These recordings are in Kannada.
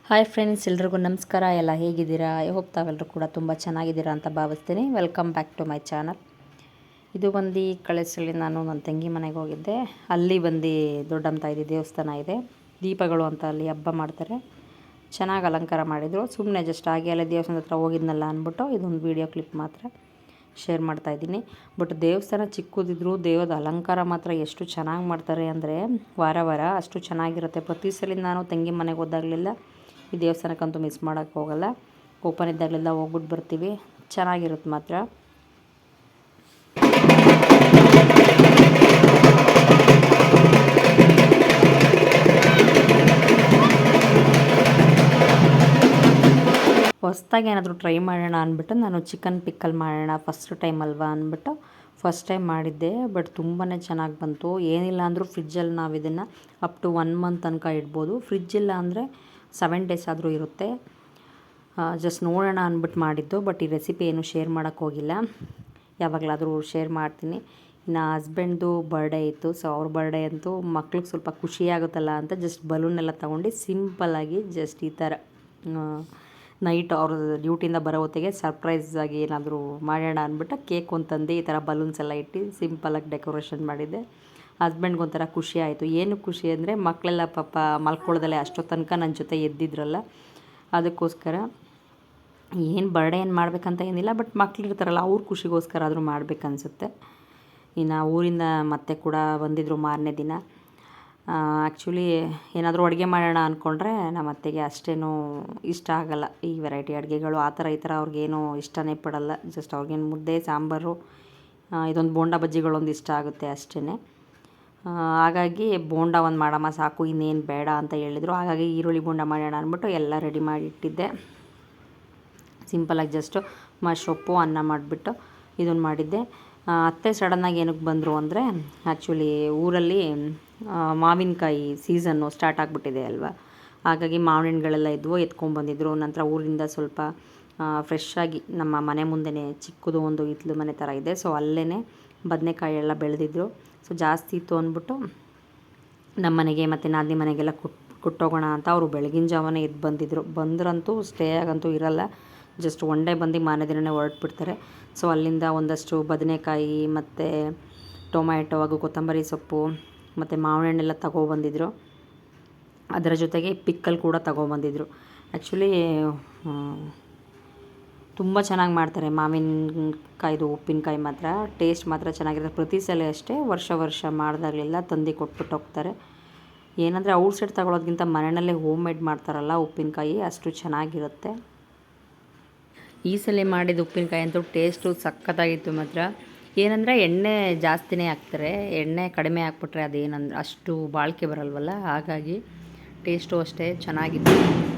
ಹಾಯ್ ಫ್ರೆಂಡ್ಸ್, ಎಲ್ರಿಗೂ ನಮಸ್ಕಾರ. ಎಲ್ಲ ಹೇಗಿದ್ದೀರಾ? ಐ ಹೋಪ್ ತಾವೆಲ್ಲರೂ ಕೂಡ ತುಂಬ ಚೆನ್ನಾಗಿದ್ದೀರಾ ಅಂತ ಭಾವಿಸ್ತೀನಿ. Welcome back to my channel. ಇದು ಬಂದು ಕಳಿಸಲಿ ನಾನು ನನ್ನ ತಂಗಿ ಮನೆಗೆ ಹೋಗಿದ್ದೆ. ಅಲ್ಲಿ ಬಂದು ದೊಡ್ಡಮ್ಮ ತಾಯಿದು ದೇವಸ್ಥಾನ ಇದೆ, ದೀಪಗಳು ಅಂತ ಅಲ್ಲಿ ಹಬ್ಬ ಮಾಡ್ತಾರೆ. ಚೆನ್ನಾಗಿ ಅಲಂಕಾರ ಮಾಡಿದರು. ಸುಮ್ಮನೆ ಜಸ್ಟ್ ಹಾಗೆ ಅಲ್ಲೇ ದೇವಸ್ಥಾನದ ಹತ್ರ ಹೋಗಿದ್ನಲ್ಲ ಅಂದ್ಬಿಟ್ಟು ಇದೊಂದು ವೀಡಿಯೋ ಕ್ಲಿಪ್ ಮಾತ್ರ ಶೇರ್ ಮಾಡ್ತಾಯಿದ್ದೀನಿ. ಬಟ್ ದೇವಸ್ಥಾನ ಚಿಕ್ಕದಿದ್ರು ದೇವದ ಅಲಂಕಾರ ಮಾತ್ರ ಎಷ್ಟು ಚೆನ್ನಾಗಿ ಮಾಡ್ತಾರೆ ಅಂದರೆ ವಾರ ವಾರ ಅಷ್ಟು ಚೆನ್ನಾಗಿರುತ್ತೆ. ಪ್ರತಿ ಸಲ ನಾನು ತಂಗಿ ಮನೆಗೆ ಹೋದಾಗಲೆಲ್ಲ ಈ ದೇವಸ್ಥಾನಕ್ಕಂತೂ ಮಿಸ್ ಮಾಡೋಕ್ಕೆ ಹೋಗಲ್ಲ. ಓಪನ್ ಇದ್ದಾಗಲೆಲ್ಲ ಹೋಗ್ಬಿಟ್ಟು ಬರ್ತೀವಿ. ಚೆನ್ನಾಗಿರುತ್ತೆ ಮಾತ್ರ. ಹೊಸ್ದಾಗಿ ಏನಾದರೂ ಟ್ರೈ ಮಾಡೋಣ ಅಂದ್ಬಿಟ್ಟು ನಾನು ಚಿಕನ್ ಪಿಕ್ಕಲ್ ಮಾಡೋಣ, ಫಸ್ಟ್ ಟೈಮ್ ಅಲ್ವಾ ಅಂದ್ಬಿಟ್ಟು ಫಸ್ಟ್ ಟೈಮ್ ಮಾಡಿದ್ದೆ. ಬಟ್ ತುಂಬಾ ಚೆನ್ನಾಗಿ ಬಂತು. ಏನಿಲ್ಲ ಅಂದರೂ ಫ್ರಿಜ್ಜಲ್ಲಿ ನಾವು ಇದನ್ನು ಅಪ್ ಟು 1 ಮಂತ್ ತನಕ ಇಡ್ಬೋದು. ಫ್ರಿಜ್ಜಿಲ್ಲ ಅಂದರೆ 7 ಡೇಸ್ ಆದರೂ ಇರುತ್ತೆ. ಜಸ್ಟ್ ನೋಡೋಣ ಅಂದ್ಬಿಟ್ಟು ಮಾಡಿದ್ದು. ಬಟ್ ಈ ರೆಸಿಪಿ ಏನು ಶೇರ್ ಮಾಡೋಕ್ಕೆ ಹೋಗಿಲ್ಲ, ಯಾವಾಗಲಾದರೂ ಶೇರ್ ಮಾಡ್ತೀನಿ. ಇನ್ನು ಹಸ್ಬೆಂಡ್ದು ಬರ್ಡೇ ಇತ್ತು. ಸೊ ಅವ್ರ ಬರ್ಡೇ ಅಂತೂ ಮಕ್ಳಿಗೆ ಸ್ವಲ್ಪ ಖುಷಿಯಾಗುತ್ತಲ್ಲ ಅಂತ ಜಸ್ಟ್ ಬಲೂನೆಲ್ಲ ತೊಗೊಂಡು ಸಿಂಪಲ್ಲಾಗಿ ಜಸ್ಟ್ ಈ ಥರ ನೈಟ್ ಅವ್ರ ಡ್ಯೂಟಿಯಿಂದ ಬರೋ ಹೊತ್ತಿಗೆ ಸರ್ಪ್ರೈಸಾಗಿ ಏನಾದರೂ ಮಾಡೋಣ ಅಂದ್ಬಿಟ್ಟು ಕೇಕ್ ಒಂದು ಈ ಥರ ಬಲೂನ್ಸ್ ಎಲ್ಲ ಇಟ್ಟು ಸಿಂಪಲಾಗಿ ಡೆಕೋರೇಷನ್ ಮಾಡಿದ್ದೆ. ಹಸ್ಬೆಂಡ್ಗೆ ಒಂಥರ ಖುಷಿ ಆಯಿತು. ಏನು ಖುಷಿ ಅಂದರೆ ಮಕ್ಕಳೆಲ್ಲ ಪಾಪ ಮಲ್ಕೊಳ್ಳೋದಲ್ಲೇ ಅಷ್ಟೊತ್ತು ತನಕ ನನ್ನ ಜೊತೆ ಎದ್ದಿದ್ರಲ್ಲ, ಅದಕ್ಕೋಸ್ಕರ ಏನು ಬರ್ಡೇ ಏನು ಮಾಡಬೇಕಂತ ಏನಿಲ್ಲ. ಬಟ್ ಮಕ್ಳಿರ್ತಾರಲ್ಲ ಅವ್ರ ಖುಷಿಗೋಸ್ಕರ ಆದರೂ ಮಾಡಬೇಕನ್ಸುತ್ತೆ. ಇನ್ನು ಊರಿಂದ ಮತ್ತೆ ಕೂಡ ಬಂದಿದ್ದರು ಮಾರನೇ ದಿನ. ಆ್ಯಕ್ಚುಲಿ ಏನಾದರೂ ಅಡುಗೆ ಮಾಡೋಣ ಅಂದ್ಕೊಂಡ್ರೆ ನಮ್ಮ ಅತ್ತೆಗೆ ಅಷ್ಟೇನೂ ಇಷ್ಟ ಆಗಲ್ಲ ಈ ವೆರೈಟಿ ಅಡುಗೆಗಳು. ಆ ಥರ ಈ ಥರ ಅವ್ರಿಗೇನೂ ಇಷ್ಟನೇ ಪಡಲ್ಲ. ಜಸ್ಟ್ ಅವ್ರಿಗೇನು ಮುದ್ದೆ ಸಾಂಬಾರು, ಇದೊಂದು ಬೋಂಡ ಬಜ್ಜಿಗಳೊಂದು ಇಷ್ಟ ಆಗುತ್ತೆ ಅಷ್ಟೇ. ಹಾಗಾಗಿ ಬೋಂಡ ಒಂದು ಮಾಡಮ್ಮ ಸಾಕು, ಇನ್ನೇನು ಬೇಡ ಅಂತ ಹೇಳಿದರು. ಹಾಗಾಗಿ ಈರುಳ್ಳಿ ಬೋಂಡ ಮಾಡೋಣ ಅಂದ್ಬಿಟ್ಟು ಎಲ್ಲ ರೆಡಿ ಮಾಡಿ ಇಟ್ಟಿದ್ದೆ. ಸಿಂಪಲಾಗಿ ಜಸ್ಟು ಸೊಪ್ಪು ಅನ್ನ ಮಾಡಿಬಿಟ್ಟು ಇದನ್ನು ಮಾಡಿದ್ದೆ. ಅತ್ತೆ ಸಡನ್ನಾಗಿ ಏನಕ್ಕೆ ಬಂದರು ಅಂದರೆ ಆ್ಯಕ್ಚುಲಿ ಊರಲ್ಲಿ ಮಾವಿನಕಾಯಿ ಸೀಸನ್ನು ಸ್ಟಾರ್ಟ್ ಆಗಿಬಿಟ್ಟಿದೆ ಅಲ್ವಾ. ಹಾಗಾಗಿ ಮಾವಿನ ಹಣ್ಣುಗಳೆಲ್ಲ ಇದ್ವು, ಎತ್ಕೊಂಡ್ಬಂದಿದ್ರು. ನಂತರ ಊರಿಂದ ಸ್ವಲ್ಪ ಫ್ರೆಶ್ಶಾಗಿ ನಮ್ಮ ಮನೆ ಮುಂದೆನೇ ಚಿಕ್ಕದು ಒಂದು ಹಿತ್ತಲು ಮನೆ ಥರ ಇದೆ. ಸೊ ಅಲ್ಲೇ ಬದನೆಕಾಯಿ ಎಲ್ಲ ಬೆಳೆದಿದ್ರು. ಸೊ ಜಾಸ್ತಿ ಇತ್ತು ಅಂದ್ಬಿಟ್ಟು ನಮ್ಮ ಮನೆಗೆ ಮತ್ತು ನಾದಿನಿ ಮನೆಗೆಲ್ಲ ಕೊಟ್ಟೋಗೋಣ ಅಂತ ಅವರು ಬೆಳಗಿನ ಜಾವನೇ ಎದ್ದು ಬಂದಿದ್ದರು. ಬಂದ್ರಂತೂ ಸ್ಟೇ ಆಗಂತೂ ಇರಲ್ಲ, ಜಸ್ಟ್ ಒನ್ ಡೇ ಬಂದು ಮಾರನೇ ದಿನವೇ ಹೊರಟ್ಬಿಡ್ತಾರೆ. ಸೊ ಅಲ್ಲಿಂದ ಒಂದಷ್ಟು ಬದನೆಕಾಯಿ ಮತ್ತು ಟೊಮ್ಯಾಟೊ ಹಾಗೂ ಕೊತ್ತಂಬರಿ ಸೊಪ್ಪು ಮತ್ತು ಮಾವಿನ ಹಣ್ಣೆಲ್ಲ ತಗೊಬಂದಿದ್ರು. ಅದರ ಜೊತೆಗೆ ಪಿಕ್ಕಲ್ ಕೂಡ ತಗೊಬಂದಿದ್ರು. ಆ್ಯಕ್ಚುಲಿ ತುಂಬ ಚೆನ್ನಾಗಿ ಮಾಡ್ತಾರೆ ಮಾವಿನಕಾಯ್ದು ಉಪ್ಪಿನಕಾಯಿ ಮಾತ್ರ. ಟೇಸ್ಟ್ ಮಾತ್ರ ಚೆನ್ನಾಗಿರುತ್ತೆ. ಪ್ರತಿ ಸಲ ಅಷ್ಟೇ ವರ್ಷ ಮಾಡಿದಾಗಲೆಲ್ಲ ತಂದು ಕೊಟ್ಬಿಟ್ಟು ಹೋಗ್ತಾರೆ. ಏನಂದರೆ ಔಟ್ ಸೈಡ್ ತಗೊಳ್ಳೋದ್ಕಿಂತ ಮನೆಯಲ್ಲೇ ಹೋಮ್ ಮೇಡ್ ಮಾಡ್ತಾರಲ್ಲ ಉಪ್ಪಿನಕಾಯಿ, ಅಷ್ಟು ಚೆನ್ನಾಗಿರುತ್ತೆ. ಈ ಸಲ ಮಾಡಿದ ಉಪ್ಪಿನಕಾಯಿ ಅಂತೂ ಟೇಸ್ಟು ಸಖತ್ತಾಗಿತ್ತು ಮಾತ್ರ. ಏನಂದರೆ ಎಣ್ಣೆ ಜಾಸ್ತಿನೇ ಹಾಕ್ತಾರೆ, ಎಣ್ಣೆ ಕಡಿಮೆ ಹಾಕ್ಬಿಟ್ರೆ ಅದೇನಂದ್ರೆ ಅಷ್ಟು ಬಾಳಿಕೆ ಬರಲ್ವಲ್ಲ, ಹಾಗಾಗಿ ಟೇಸ್ಟು ಅಷ್ಟೇ ಚೆನ್ನಾಗಿತ್ತು.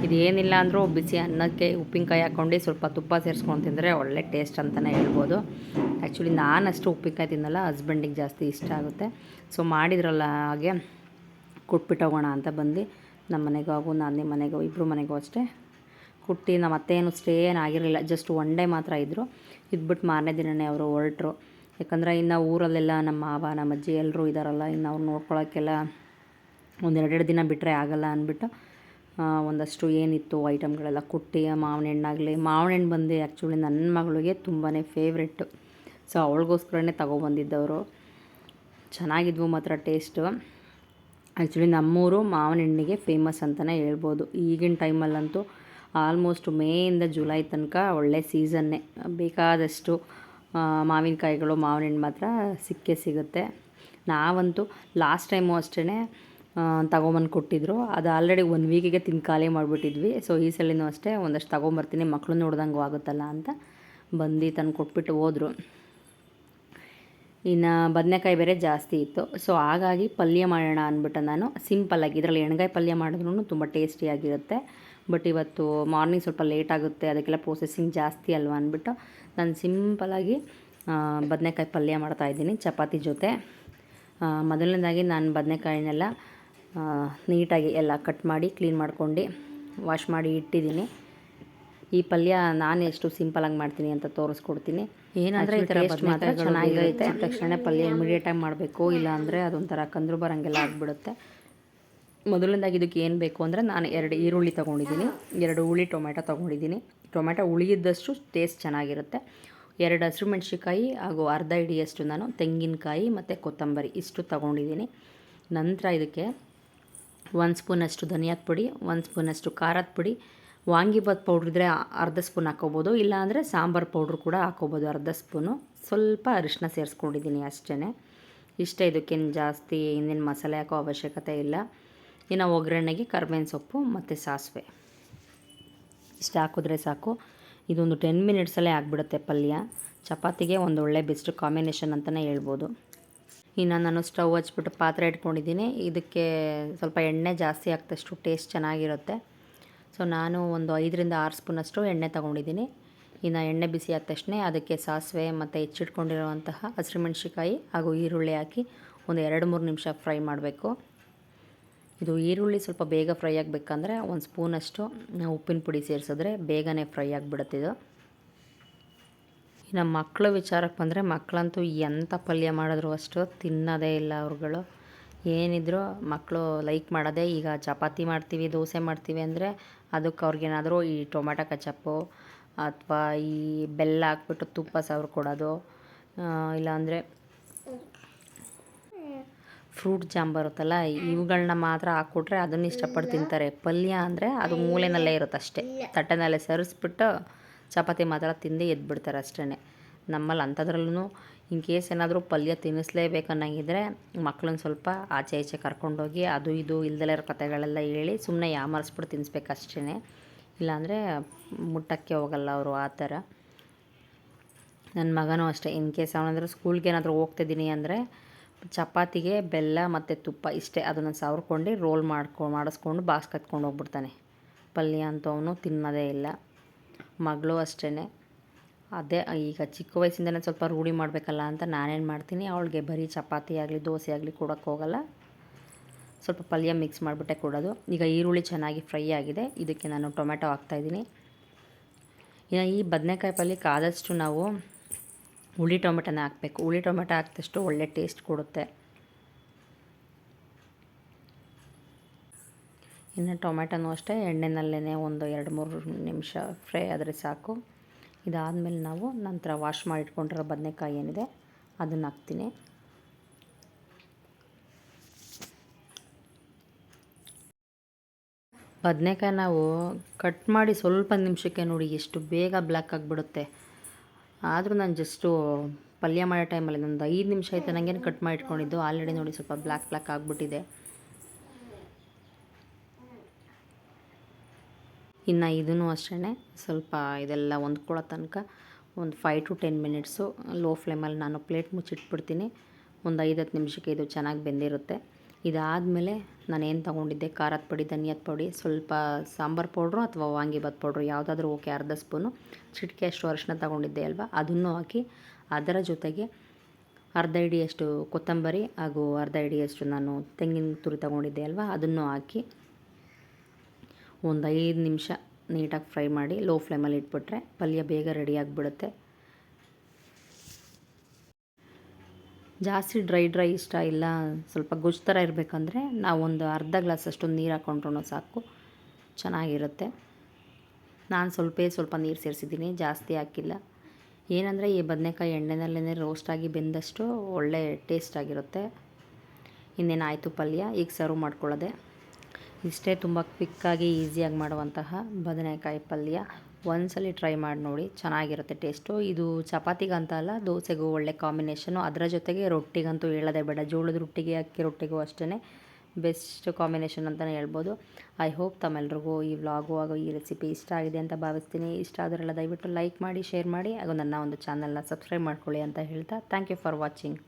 ಇದೇನಿಲ್ಲ ಅಂದರೂ ಬಿಸಿ ಅನ್ನಕ್ಕೆ ಉಪ್ಪಿನಕಾಯಿ ಹಾಕ್ಕೊಂಡು ಸ್ವಲ್ಪ ತುಪ್ಪ ಸೇರಿಸ್ಕೊಂಡು ತಿಂದರೆ ಒಳ್ಳೆ ಟೇಸ್ಟ್ ಅಂತಲೇ ಹೇಳ್ಬೋದು. ಆ್ಯಕ್ಚುಲಿ ನಾನಷ್ಟು ಉಪ್ಪಿನಕಾಯಿ ತಿನ್ನಲ್ಲ, ಹಸ್ಬೆಂಡಿಗೆ ಜಾಸ್ತಿ ಇಷ್ಟ ಆಗುತ್ತೆ. ಸೊ ಮಾಡಿದ್ರಲ್ಲ ಹಾಗೆ ಕೊಟ್ಬಿಟ್ಟು ಹೋಗೋಣ ಅಂತ ಬಂದು ನಮ್ಮ ಮನೆಗೂ ಹಾಗೂ ನಾದಿನಿ ಮನೆಗೂ ಇಬ್ಬರು ಮನೆಗೂ ಅಷ್ಟೇ ಕೊಟ್ಟು, ನಮ್ಮ ಅತ್ತೇನು ಸ್ಟೇ ಏನಾಗಿರಲಿಲ್ಲ, ಜಸ್ಟ್ ಒನ್ ಡೇ ಮಾತ್ರ ಇದ್ದರು. ಇದ್ಬಿಟ್ಟು ಮಾರನೇ ದಿನವೇ ಅವರು ಹೊರಟರು. ಯಾಕಂದರೆ ಇನ್ನು ಊರಲ್ಲೆಲ್ಲ ನಮ್ಮ ಮಾವ ನಮ್ಮ ಅಜ್ಜಿ ಎಲ್ಲರೂ ಇದ್ದಾರಲ್ಲ, ಇನ್ನು ಅವ್ರು ನೋಡ್ಕೊಳ್ಳೋಕ್ಕೆಲ್ಲ ಒಂದು 2 ದಿನ ಬಿಟ್ಟರೆ ಆಗಲ್ಲ ಅಂದ್ಬಿಟ್ಟು ಒಂದಷ್ಟು ಏನಿತ್ತು ಐಟಮ್ಗಳೆಲ್ಲ ಕೊಟ್ಟು, ಮಾವಿನ ಹಣ್ಣಾಗಲಿ, ಮಾವಿನ ಹಣ್ಣು ಬಂದು ಆ್ಯಕ್ಚುಲಿ ನನ್ನ ಮಗಳಿಗೆ ತುಂಬಾ ಫೇವ್ರೆಟ್ಟು. ಸೊ ಅವಳಿಗೋಸ್ಕರನೇ ತಗೊಬಂದಿದ್ದವರು. ಚೆನ್ನಾಗಿದ್ವು ಮಾತ್ರ ಟೇಸ್ಟು. ಆ್ಯಕ್ಚುಲಿ ನಮ್ಮೂರು ಮಾವಿನ ಹಣ್ಣಿಗೆ ಫೇಮಸ್ ಅಂತಲೇ ಹೇಳ್ಬೋದು. ಈಗಿನ ಟೈಮಲ್ಲಂತೂ ಆಲ್ಮೋಸ್ಟ್ ಮೇಯಿಂದ ಜುಲೈ ತನಕ ಒಳ್ಳೆ ಸೀಸನ್ನೇ. ಬೇಕಾದಷ್ಟು ಮಾವಿನಕಾಯಿಗಳು, ಮಾವಿನ ಹಣ್ಣು ಮಾತ್ರ ಸಿಕ್ಕೇ ಸಿಗುತ್ತೆ. ನಾವಂತೂ ಲಾಸ್ಟ್ ಟೈಮು ಅಷ್ಟೇ ತಗೊಂಬಂದು ಕೊಟ್ಟಿದ್ರು. ಅದು ಆಲ್ರೆಡಿ 1 ವೀಕಿಗೆ ತಿಂದು ಖಾಲಿ ಮಾಡಿಬಿಟ್ಟಿದ್ವಿ. ಸೊ ಈ ಸಲಿನೂ ಅಷ್ಟೇ ಒಂದಷ್ಟು ತಗೊಂಬರ್ತೀನಿ, ಮಕ್ಕಳು ನೋಡ್ದಂಗೂ ಆಗುತ್ತಲ್ಲ ಅಂತ ಬಂದು ತಂದು ಕೊಟ್ಬಿಟ್ಟು ಹೋದರು. ಇನ್ನು ಬದನೆಕಾಯಿ ಬೇರೆ ಜಾಸ್ತಿ ಇತ್ತು. ಸೊ ಹಾಗಾಗಿ ಪಲ್ಯ ಮಾಡೋಣ ಅಂದ್ಬಿಟ್ಟು ನಾನು ಸಿಂಪಲ್ಲಾಗಿ, ಇದರಲ್ಲಿ ಎಣ್ಗಾಯಿ ಪಲ್ಯ ಮಾಡಿದ್ರೂ ತುಂಬ ಟೇಸ್ಟಿಯಾಗಿರುತ್ತೆ. ಬಟ್ ಇವತ್ತು ಮಾರ್ನಿಂಗ್ ಸ್ವಲ್ಪ ಲೇಟ್ ಆಗುತ್ತೆ, ಅದಕ್ಕೆಲ್ಲ ಪ್ರೊಸೆಸಿಂಗ್ ಜಾಸ್ತಿ ಅಲ್ವಾ ಅಂದ್ಬಿಟ್ಟು ನಾನು ಸಿಂಪಲ್ಲಾಗಿ ಬದನೆಕಾಯಿ ಪಲ್ಯ ಮಾಡ್ತಾಯಿದ್ದೀನಿ ಚಪಾತಿ ಜೊತೆ. ಮೊದಲನೇದಾಗಿ ನಾನು ಬದನೆಕಾಯಿನೆಲ್ಲ ನೀಟಾಗಿ ಎಲ್ಲ ಕಟ್ ಮಾಡಿ ಕ್ಲೀನ್ ಮಾಡ್ಕೊಂಡು ವಾಶ್ ಮಾಡಿ ಇಟ್ಟಿದ್ದೀನಿ. ಈ ಪಲ್ಯ ನಾನು ಎಷ್ಟು ಸಿಂಪಲಾಗಿ ಮಾಡ್ತೀನಿ ಅಂತ ತೋರಿಸ್ಕೊಡ್ತೀನಿ. ಏನಂದರೆ ಈ ಥರ ಮಾತ್ರ ಚೆನ್ನಾಗಿರುತ್ತೆ. ತಕ್ಷಣ ಪಲ್ಯ ಇಮಿಡಿಯೇಟಾಗಿ ಮಾಡಬೇಕು, ಇಲ್ಲ ಅಂದರೆ ಅದೊಂಥರ ಕಂದ್ರು ಬರೋಂಗೆಲ್ಲ ಆಗಿಬಿಡುತ್ತೆ. ಮೊದಲನೇದಾಗಿ ಇದಕ್ಕೆ ಏನು ಬೇಕು ಅಂದರೆ ನಾನು 2 ಈರುಳ್ಳಿ ತೊಗೊಂಡಿದ್ದೀನಿ, 2 ಹುಳಿ ಟೊಮೆಟೊ ತೊಗೊಂಡಿದ್ದೀನಿ. ಟೊಮೆಟೊ ಉಳಿಯಿದ್ದಷ್ಟು ಟೇಸ್ಟ್ ಚೆನ್ನಾಗಿರುತ್ತೆ. 2 ಹಸಿರುಮೆಣ್ಸಿಕಾಯಿ ಹಾಗೂ ಅರ್ಧ ಹಿಡಿಯಷ್ಟು ನಾನು ತೆಂಗಿನಕಾಯಿ ಮತ್ತು ಕೊತ್ತಂಬರಿ ಇಷ್ಟು ತೊಗೊಂಡಿದ್ದೀನಿ. ನಂತರ ಇದಕ್ಕೆ 1 ಸ್ಪೂನಷ್ಟು ಧನಿಯಾದ ಪುಡಿ, 1 ಸ್ಪೂನಷ್ಟು ಖಾರದ ಪುಡಿ, ವಾಂಗಿಬಾತ್ ಪೌಡ್ರ್ ಇದ್ದರೆ ಅರ್ಧ ಸ್ಪೂನ್ ಹಾಕ್ಕೋಬೋದು, ಇಲ್ಲಾಂದರೆ ಸಾಂಬಾರು ಪೌಡ್ರ್ ಕೂಡ ಹಾಕ್ಕೋಬೋದು ಅರ್ಧ ಸ್ಪೂನು. ಸ್ವಲ್ಪ ಅರಿಶಿನ ಸೇರಿಸ್ಕೊಂಡಿದ್ದೀನಿ ಅಷ್ಟೇ. ಇಷ್ಟೇ, ಇದಕ್ಕೇನು ಜಾಸ್ತಿ ಇನ್ನೇನು ಮಸಾಲೆ ಹಾಕೋ ಅವಶ್ಯಕತೆ ಇಲ್ಲ. ಇನ್ನು ಒಗ್ಗರಣೆಗೆ ಕರಿಬೇವಿನ ಸೊಪ್ಪು ಮತ್ತು ಸಾಸಿವೆ ಇಷ್ಟು ಹಾಕಿದ್ರೆ ಸಾಕು. ಇದೊಂದು 10 ಮಿನಿಟ್ಸಲ್ಲೇ ಆಗಿಬಿಡುತ್ತೆ ಪಲ್ಯ. ಚಪಾತಿಗೆ ಒಂದು ಒಳ್ಳೆ ಬೆಸ್ಟ್ ಕಾಂಬಿನೇಷನ್ ಅಂತಲೇ ಹೇಳ್ಬೋದು. ಇನ್ನು ನಾನು ಸ್ಟವ್ ಹಚ್ಬಿಟ್ಟು ಪಾತ್ರೆ ಇಟ್ಕೊಂಡಿದ್ದೀನಿ. ಇದಕ್ಕೆ ಸ್ವಲ್ಪ ಎಣ್ಣೆ ಜಾಸ್ತಿ ಹಾಕಿದಷ್ಟು ಟೇಸ್ಟ್ ಚೆನ್ನಾಗಿರುತ್ತೆ. ಸೊ ನಾನು ಒಂದು 5ರಿಂದ 6 ಸ್ಪೂನಷ್ಟು ಎಣ್ಣೆ ತೊಗೊಂಡಿದ್ದೀನಿ. ಇನ್ನು ಎಣ್ಣೆ ಬಿಸಿ ಆದ ತಕ್ಷಣ ಅದಕ್ಕೆ ಸಾಸಿವೆ ಮತ್ತು ಹೆಚ್ಚಿಟ್ಕೊಂಡಿರುವಂತಹ ಹಸಿರುಮೆಣ್ಸಿಕಾಯಿ ಹಾಗೂ ಈರುಳ್ಳಿ ಹಾಕಿ ಒಂದು 2-3 ನಿಮಿಷ ಫ್ರೈ ಮಾಡಬೇಕು. ಇದು ಈರುಳ್ಳಿ ಸ್ವಲ್ಪ ಬೇಗ ಫ್ರೈ ಆಗಬೇಕಂದ್ರೆ 1 ಸ್ಪೂನಷ್ಟು ಉಪ್ಪಿನ ಪುಡಿ ಸೇರಿಸಿದ್ರೆ ಬೇಗನೆ ಫ್ರೈ ಆಗಿಬಿಡುತ್ತಿದ್ದು. ಇನ್ನು ಮಕ್ಕಳ ವಿಚಾರಕ್ಕೆ ಬಂದರೆ, ಮಕ್ಕಳಂತೂ ಎಂಥ ಪಲ್ಯ ಮಾಡಿದ್ರು ಅಷ್ಟು ತಿನ್ನೋದೇ ಇಲ್ಲ ಅವ್ರುಗಳು. ಏನಿದ್ರು ಮಕ್ಕಳು ಲೈಕ್ ಮಾಡೋದೇ, ಈಗ ಚಪಾತಿ ಮಾಡ್ತೀವಿ, ದೋಸೆ ಮಾಡ್ತೀವಿ ಅಂದರೆ ಅದಕ್ಕೆ ಅವ್ರಿಗೇನಾದರೂ ಈ ಟೊಮೆಟೊ ಕೆಚಪ್ಪು ಅಥವಾ ಈ ಬೆಲ್ಲ ಹಾಕ್ಬಿಟ್ಟು ತುಪ್ಪ ಸವರಿ ಕೊಡೋದು, ಇಲ್ಲಾಂದರೆ ಫ್ರೂಟ್ ಜಾಮ್ ಬರುತ್ತಲ್ಲ ಇವುಗಳನ್ನ ಮಾತ್ರ ಹಾಕ್ಕೊಟ್ರೆ ಅದನ್ನು ಇಷ್ಟಪಟ್ಟು ತಿಂತಾರೆ. ಪಲ್ಯ ಅಂದರೆ ಅದು ಮೂಲೆಯಲ್ಲೇ ಇರುತ್ತೆ ಅಷ್ಟೇ, ತಟ್ಟೆನಲ್ಲೇ ಸರಿಸ್ಬಿಟ್ಟು ಚಪಾತಿ ಮಾತ್ರ ತಿಂದು ಎದ್ಬಿಡ್ತಾರೆ ಅಷ್ಟೇ. ನಮ್ಮಲ್ಲಿ ಅಂಥದ್ರಲ್ಲೂ ಇನ್ ಕೇಸ್ ಏನಾದರೂ ಪಲ್ಯ ತಿನ್ನಿಸ್ಲೇಬೇಕು ಅನ್ನಂಗಿದ್ರೆ ಮಕ್ಕಳನ್ನ ಸ್ವಲ್ಪ ಆಚೆ ಈಚೆ ಕರ್ಕೊಂಡೋಗಿ ಅದು ಇದು ಇಲ್ದಲೇ ಇರೋ ಕಥೆಗಳೆಲ್ಲ ಹೇಳಿ ಸುಮ್ಮನೆ ಯಾಮಾರಿಸ್ಬಿಟ್ಟು ತಿನ್ನಿಸ್ಬೇಕು ಅಷ್ಟೇ. ಇಲ್ಲಾಂದರೆ ಮುಟ್ಟಕ್ಕೆ ಹೋಗಲ್ಲ ಅವರು ಆ ಥರ. ನನ್ನ ಮಗನೂ ಅಷ್ಟೇ, ಇನ್ ಕೇಸ್ ಅವನಾದರೂ ಸ್ಕೂಲ್ಗೆ ಏನಾದರೂ ಹೋಗ್ತಿದ್ದೀನಿ ಅಂದರೆ ಚಪಾತಿಗೆ ಬೆಲ್ಲ ಮತ್ತು ತುಪ್ಪ ಇಷ್ಟೇ ಅದನ್ನು ಸವರ್ಕೊಂಡು ರೋಲ್ ಮಾಡಿಸ್ಕೊಂಡು ಬಾಕ್ಸ್ ಕತ್ಕೊಂಡು ಹೋಗ್ಬಿಡ್ತಾನೆ. ಪಲ್ಯ ಅಂತೂ ಅವನು ತಿನ್ನೋದೇ ಇಲ್ಲ. ಮಗಳು ಅಷ್ಟೇ. ಅದೇ ಈಗ ಚಿಕ್ಕ ವಯಸ್ಸಿಂದನೇ ಸ್ವಲ್ಪ ರೂಢಿ ಮಾಡಬೇಕಲ್ಲ ಅಂತ ನಾನೇನು ಮಾಡ್ತೀನಿ, ಅವಳಿಗೆ ಬರೀ ಚಪಾತಿ ಆಗಲಿ ದೋಸೆ ಆಗಲಿ ಕೊಡೋಕ್ಕೆ ಹೋಗಲ್ಲ, ಸ್ವಲ್ಪ ಪಲ್ಯ ಮಿಕ್ಸ್ ಮಾಡಿಬಿಟ್ಟೆ ಕೊಡೋದು. ಈಗ ಈರುಳ್ಳಿ ಚೆನ್ನಾಗಿ ಫ್ರೈ ಆಗಿದೆ, ಇದಕ್ಕೆ ನಾನು ಟೊಮೆಟೊ ಹಾಕ್ತಾಯಿದ್ದೀನಿ. ಇನ್ನು ಈ ಬದನೆಕಾಯಿ ಪಲ್ಯಕ್ಕೆ ಆದಷ್ಟು ನಾವು ಹುಳಿ ಟೊಮೆಟೊನೇ ಹಾಕಬೇಕು. ಹುಳಿ ಟೊಮೆಟೊ ಹಾಕಿದಷ್ಟು ಒಳ್ಳೆ ಟೇಸ್ಟ್ ಕೊಡುತ್ತೆ. ಇನ್ನು ಟೊಮೆಟೊನೂ ಅಷ್ಟೇ ಎಣ್ಣೆನಲ್ಲೇ ಒಂದು 2-3 ನಿಮಿಷ ಫ್ರೈ ಆದರೆ ಸಾಕು. ಇದಾದಮೇಲೆ ನಾವು ನಂತರ ವಾಶ್ ಮಾಡಿ ಇಟ್ಕೊಂಡಿರೋ ಬದನೆಕಾಯಿ ಏನಿದೆ ಅದನ್ನು ಹಾಕ್ತೀನಿ. ಬದನೆಕಾಯಿ ನಾವು ಕಟ್ ಮಾಡಿ ಸ್ವಲ್ಪ ನಿಮಿಷಕ್ಕೆ ನೋಡಿ ಎಷ್ಟು ಬೇಗ ಬ್ಲ್ಯಾಕ್ ಆಗಿಬಿಡುತ್ತೆ. ಆದರೂ ನಾನು ಜಸ್ಟು ಪಲ್ಯ ಮಾಡೋ ಟೈಮಲ್ಲಿ ಒಂದು 5 ನಿಮಿಷ ಆಯಿತು ನನಗೇನು ಕಟ್ ಮಾಡಿ ಇಟ್ಕೊಂಡಿದ್ದು, ಆಲ್ರೆಡಿ ನೋಡಿ ಸ್ವಲ್ಪ ಬ್ಲ್ಯಾಕ್ ಆಗಿಬಿಟ್ಟಿದೆ. ಇನ್ನು ಇದೂ ಅಷ್ಟೇ, ಸ್ವಲ್ಪ ಇದೆಲ್ಲ ಹೊಂದ್ಕೊಳ್ಳೋ ತನಕ ಒಂದು 5 to 10 ಮಿನಿಟ್ಸು ಲೋ ಫ್ಲೇಮಲ್ಲಿ ನಾನು ಪ್ಲೇಟ್ ಮುಚ್ಚಿಟ್ಬಿಡ್ತೀನಿ. ಒಂದು 5-10 ನಿಮಿಷಕ್ಕೆ ಇದು ಚೆನ್ನಾಗಿ ಬೆಂದಿರುತ್ತೆ. ಇದಾದಮೇಲೆ ನಾನೇನು ತೊಗೊಂಡಿದ್ದೆ, ಖಾರದ ಪುಡಿ, ಧನಿಯಾದ ಪುಡಿ, ಸ್ವಲ್ಪ ಸಾಂಬಾರು ಪೌಡ್ರು ಅಥವಾ ವಾಂಗಿಬಾತ್ ಪೌಡ್ರು ಯಾವುದಾದ್ರೂ ಓಕೆ, ಅರ್ಧ ಸ್ಪೂನು, ಚಿಟಿಕೆ ಅಷ್ಟು ಅರಿಶಿನ ತೊಗೊಂಡಿದ್ದೆ ಅಲ್ವಾ, ಅದನ್ನು ಹಾಕಿ ಅದರ ಜೊತೆಗೆ ಅರ್ಧ ಹಿಡಿಯಷ್ಟು ಕೊತ್ತಂಬರಿ ಹಾಗೂ ಅರ್ಧ ಹಿಡಿಯಷ್ಟು ನಾನು ತೆಂಗಿನ ತುರಿ ತೊಗೊಂಡಿದ್ದೆ ಅಲ್ವಾ, ಅದನ್ನು ಹಾಕಿ ಒಂದು 5 ನಿಮಿಷ ನೀಟಾಗಿ ಫ್ರೈ ಮಾಡಿ ಲೋ ಫ್ಲೇಮಲ್ಲಿ ಇಟ್ಬಿಟ್ರೆ ಪಲ್ಯ ಬೇಗ ರೆಡಿ ಆಗಿಬಿಡುತ್ತೆ. ಜಾಸ್ತಿ ಡ್ರೈ ಇಷ್ಟ ಇಲ್ಲ, ಸ್ವಲ್ಪ ಗೊಜ್ಜು ಥರ ಇರಬೇಕಂದ್ರೆ ನಾವು ಒಂದು ಅರ್ಧ ಗ್ಲಾಸಷ್ಟು ನೀರು ಹಾಕ್ಕೊಂಡ್ರೂ ಸಾಕು, ಚೆನ್ನಾಗಿರುತ್ತೆ. ನಾನು ಸ್ವಲ್ಪ ನೀರು ಸೇರಿಸಿದ್ದೀನಿ, ಜಾಸ್ತಿ ಹಾಕಿಲ್ಲ. ಏನಂದರೆ ಈ ಬದನೆಕಾಯಿ ಎಣ್ಣೆನಲ್ಲೇ ರೋಸ್ಟಾಗಿ ಬೆಂದಷ್ಟು ಒಳ್ಳೆ ಟೇಸ್ಟಾಗಿರುತ್ತೆ. ಇನ್ನೇನಾಯಿತು ಪಲ್ಯ, ಈಗ ಸರ್ವ್ ಮಾಡ್ಕೊಳ್ಳೋದೆ. ಇಷ್ಟೇ, ತುಂಬ ಕ್ವಿಕ್ಕಾಗಿ ಈಸಿಯಾಗಿ ಮಾಡುವಂತಹ ಬದನೆಕಾಯಿ ಪಲ್ಯ. ಒಂದ್ಸಲ ಟ್ರೈ ಮಾಡಿ ನೋಡಿ, ಚೆನ್ನಾಗಿರುತ್ತೆ ಟೇಸ್ಟು. ಇದು ಚಪಾತಿಗಂತ ಅಲ್ಲ, ದೋಸೆಗೂ ಒಳ್ಳೆ ಕಾಂಬಿನೇಷನು. ಅದರ ಜೊತೆಗೆ ರೊಟ್ಟಿಗಂತೂ ಹೇಳೋದೇ ಬೇಡ, ಜೋಳದ ರೊಟ್ಟಿಗೆ ಅಕ್ಕಿ ರೊಟ್ಟಿಗೂ ಅಷ್ಟೇ ಬೆಸ್ಟ್ ಕಾಂಬಿನೇಷನ್ ಅಂತಲೇ ಹೇಳ್ಬೋದು. ಐ ಹೋಪ್ ತಮ್ಮೆಲ್ರಿಗೂ ಈ ವ್ಲಾಗು ಹಾಗೂ ಈ ರೆಸಿಪಿ ಇಷ್ಟ ಆಗಿದೆ ಅಂತ ಭಾವಿಸ್ತೀನಿ. ಇಷ್ಟ ಆದರೆಲ್ಲ ದಯವಿಟ್ಟು ಲೈಕ್ ಮಾಡಿ, ಶೇರ್ ಮಾಡಿ ಹಾಗೂ ನನ್ನ ಒಂದು ಚಾನಲ್ನ ಸಬ್ಸ್ಕ್ರೈಬ್ ಮಾಡ್ಕೊಳ್ಳಿ ಅಂತ ಹೇಳ್ತಾ ಥ್ಯಾಂಕ್ ಯು ಫಾರ್ ವಾಚಿಂಗ್.